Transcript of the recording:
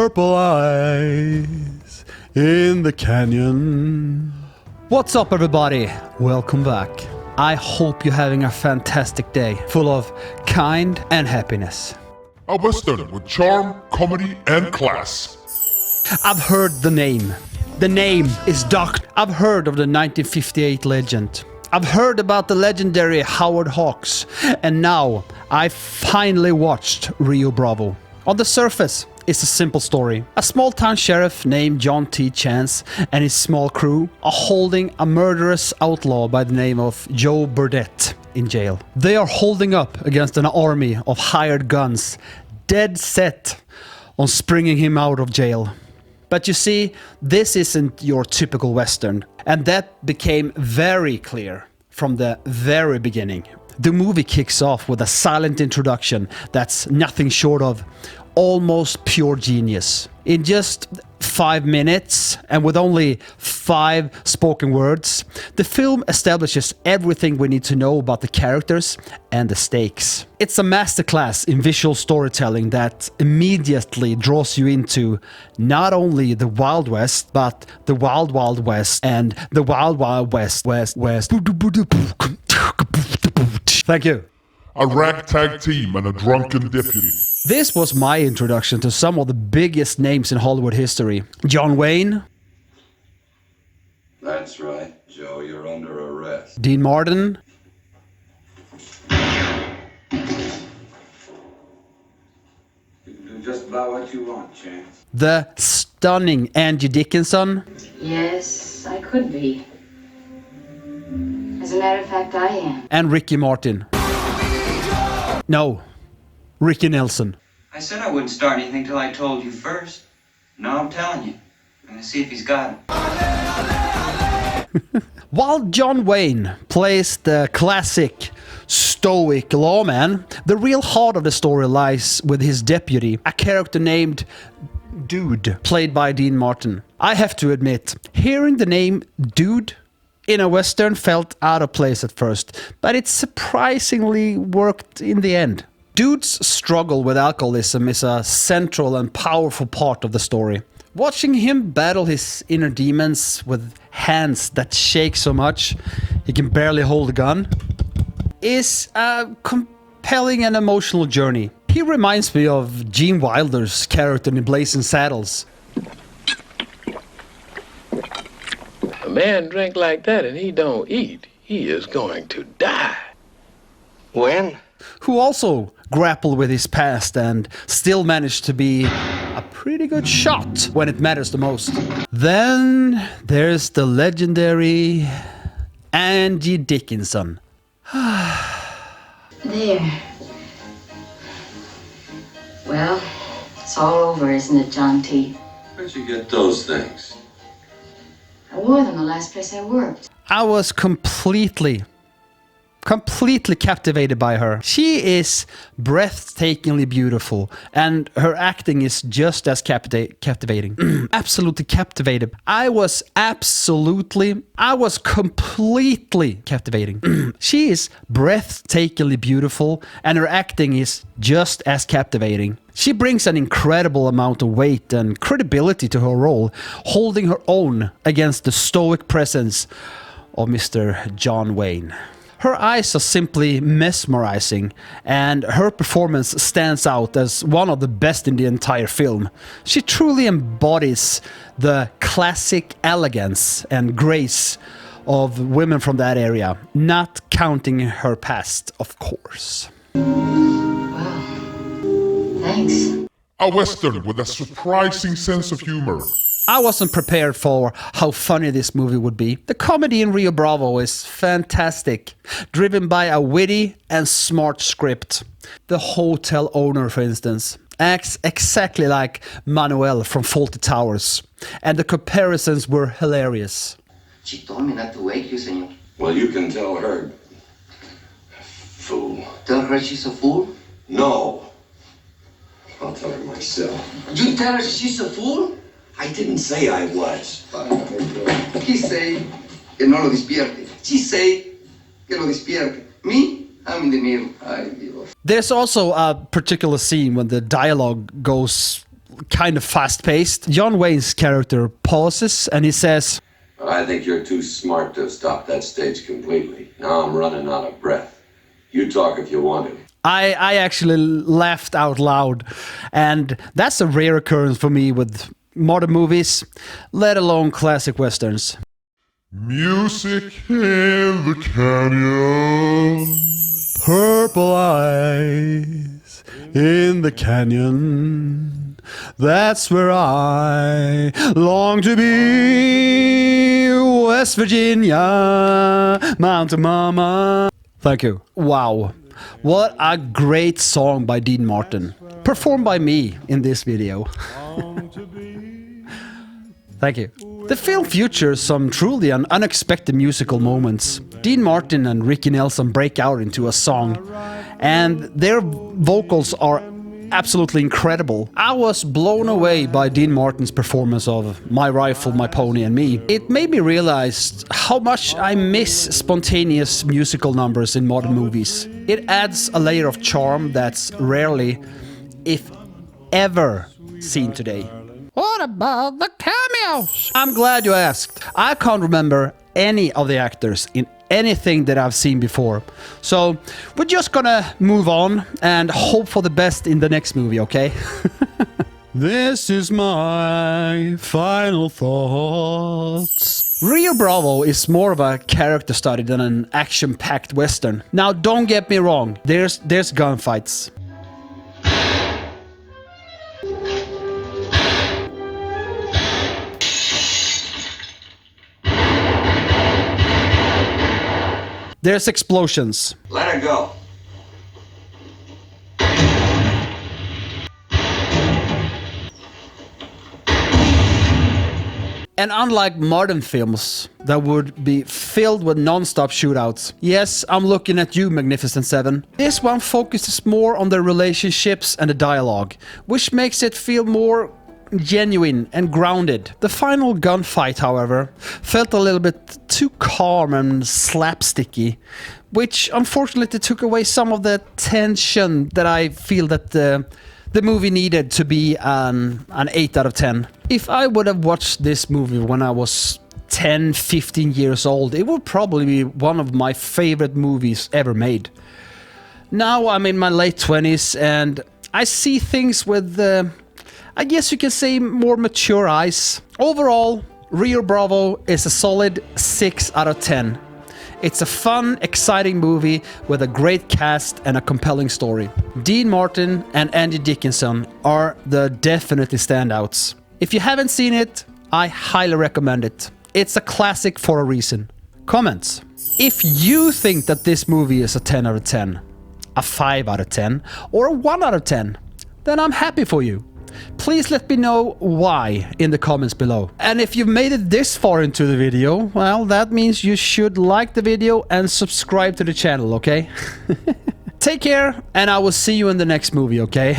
purple eyes in the canyon. What's up, everybody? Welcome back. I hope you're having a fantastic day, full of kind and happiness. A Western with charm, comedy, and class. I've heard the name. The name is Doc. I've heard of the 1958 legend. I've heard about the legendary Howard Hawks. And now I finally watched Rio Bravo. On the surface, it's a simple story. A small-town sheriff named John T. Chance and his small crew are holding a murderous outlaw by the name of Joe Burdett in jail. They are holding up against an army of hired guns, dead set on springing him out of jail. But you see, this isn't your typical Western, and that became very clear from the very beginning. The movie kicks off with a silent introduction that's nothing short of almost pure genius. In just 5 minutes, and with only 5 spoken words, the film establishes everything we need to know about the characters and the stakes. It's a masterclass in visual storytelling that immediately draws you into not only the Wild West, but the Wild Wild West and the Wild Wild West. Thank you. A ragtag team and a drunken deputy. This was my introduction to some of the biggest names in Hollywood history. John Wayne. That's right, Joe, you're under arrest. Dean Martin. You can do just about what you want, Chance. The stunning Angie Dickinson. Yes, I could be. As a matter of fact, I am. And Ricky Martin. No, Ricky Nelson. I said I wouldn't start anything till I told you first. Now I'm telling you. I'm gonna see if he's got it. While John Wayne plays the classic stoic lawman, the real heart of the story lies with his deputy, a character named Dude, played by Dean Martin. I have to admit, hearing the name Dude in a Western felt out of place at first, but it surprisingly worked in the end. Dude's struggle with alcoholism is a central and powerful part of the story. Watching him battle his inner demons with hands that shake so much he can barely hold a gun is a compelling and emotional journey. He reminds me of Gene Wilder's character in Blazing Saddles. A man drink like that and he don't eat, he is going to die. When? Who also grappled with his past and still managed to be a pretty good shot when it matters the most. Then there's the legendary Angie Dickinson. There. Well, it's all over, isn't it, John T? Where'd you get those things? I wore them the last place I worked. I was completely captivated by her. She is breathtakingly beautiful, and her acting is just as captivating. Absolutely captivated. I was completely captivating. She is breathtakingly beautiful, and her acting is just as captivating. She brings an incredible amount of weight and credibility to her role, holding her own against the stoic presence of Mr. John Wayne. Her eyes are simply mesmerizing, and her performance stands out as one of the best in the entire film. She truly embodies the classic elegance and grace of women from that area, not counting her past, of course. Wow. Thanks. A Western with a surprising sense of humor. I wasn't prepared for how funny this movie would be. The comedy in Rio Bravo is fantastic, driven by a witty and smart script. The hotel owner, for instance, acts exactly like Manuel from Fawlty Towers, and the comparisons were hilarious. She told me not to wake you, senor. Well, you can tell her. Fool. Tell her she's a fool? No. I'll tell her myself. You tell her she's a fool? I didn't say I was. He say que no lo despierte. She say que lo despierte. Me, I'm in the middle. Ay, Dios. There's also a particular scene when the dialogue goes kind of fast-paced. John Wayne's character pauses and he says, But I think you're too smart to have stopped that stage completely. Now I'm running out of breath. You talk if you want to. I actually laughed out loud, and that's a rare occurrence for me with modern movies, let alone classic westerns. Music in the canyon. Purple eyes in the canyon. That's where I long to be. West Virginia, Mountain Mama. Thank you. Wow. What a great song by Dean Martin. Performed by me in this video. Thank you. The film features some truly unexpected musical moments. Dean Martin and Ricky Nelson break out into a song, and their vocals are absolutely incredible. I was blown away by Dean Martin's performance of My Rifle, My Pony and Me. It made me realize how much I miss spontaneous musical numbers in modern movies. It adds a layer of charm that's rarely, if ever, seen today. What about the cameos? I'm glad you asked. I can't remember any of the actors in anything that I've seen before. So we're just gonna move on and hope for the best in the next movie, okay? This is my final thoughts. Rio Bravo is more of a character study than an action-packed western. Now don't get me wrong, there's gunfights. There's explosions. Let her go. And unlike modern films that would be filled with non-stop shootouts, yes, I'm looking at you, Magnificent Seven. This one focuses more on the relationships and the dialogue, which makes it feel more genuine and grounded. The final gunfight, however, felt a little bit too calm and slapsticky, which unfortunately took away some of the tension that I feel that the movie needed to be an 8 out of 10. If I would have watched this movie when I was 10, 15 years old, it would probably be one of my favorite movies ever made. Now I'm in my late 20s and I see things with I guess you can say more mature eyes. Overall, Rio Bravo is a solid 6 out of 10. It's a fun, exciting movie with a great cast and a compelling story. Dean Martin and Angie Dickinson are the definitely standouts. If you haven't seen it, I highly recommend it. It's a classic for a reason. Comments. If you think that this movie is a 10 out of 10, a 5 out of 10, or a 1 out of 10, then I'm happy for you. Please let me know why in the comments below. And if you've made it this far into the video, well, that means you should like the video and subscribe to the channel, okay? Take care, and I will see you in the next movie, okay?